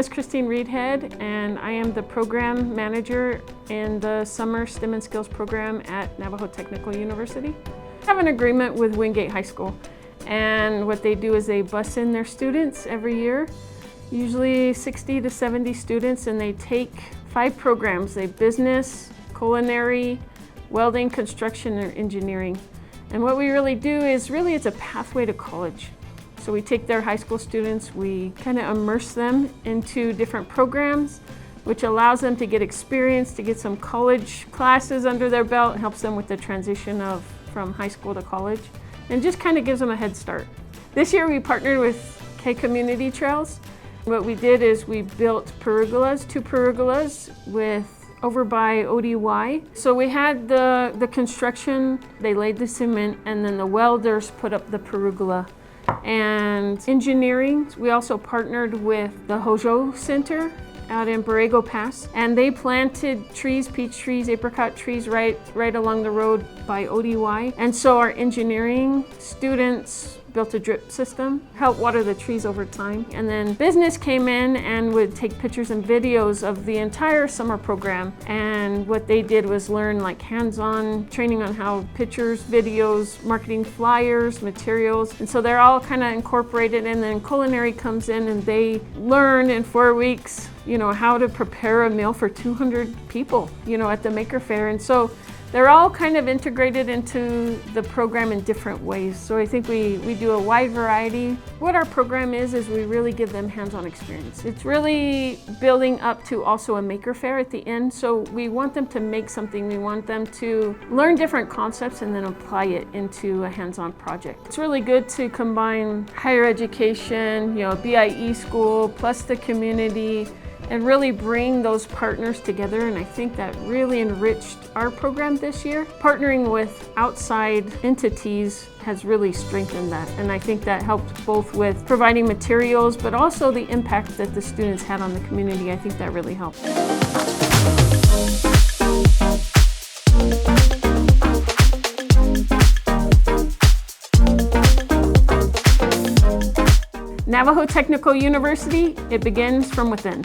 is Christine Reedhead, and I am the program manager in the Summer STEM and Skills program at Navajo Technical University. I have an agreement with Wingate High School, and what they do is they bus in their students every year, usually 60 to 70 students, and they take 5 programs. They business, culinary, welding, construction, and engineering. And what we really do is it's a pathway to college. So we take their high school students, we kind of immerse them into different programs, which allows them to get experience, to get some college classes under their belt, and helps them with the transition from high school to college, and just kind of gives them a head start. This year we partnered with K Community Trails. What we did is we built perugolas, 2 perugolas over by ODY. So we had the construction, they laid the cement, and then the welders put up the perugola. And engineering, we also partnered with the Hojo Center out in Borrego Pass, and they planted trees, peach trees, apricot trees right along the road by ODY. And so our engineering students built a drip system, helped water the trees over time. And then business came in and would take pictures and videos of the entire summer program. And what they did was learn like hands-on training on how pictures, videos, marketing flyers, materials. And so they're all kind of incorporated. And then culinary comes in and they learn in 4 weeks, how to prepare a meal for 200 people, at the Maker Faire. And so they're all kind of integrated into the program in different ways. So I think we do a wide variety. What our program is we really give them hands-on experience. It's really building up to also a Maker Faire at the end. So we want them to make something. We want them to learn different concepts and then apply it into a hands-on project. It's really good to combine higher education, BIE school, plus the community, and really bring those partners together. And I think that really enriched our program this year. Partnering with outside entities has really strengthened that. And I think that helped both with providing materials, but also the impact that the students had on the community. I think that really helped. Navajo Technical University, it begins from within.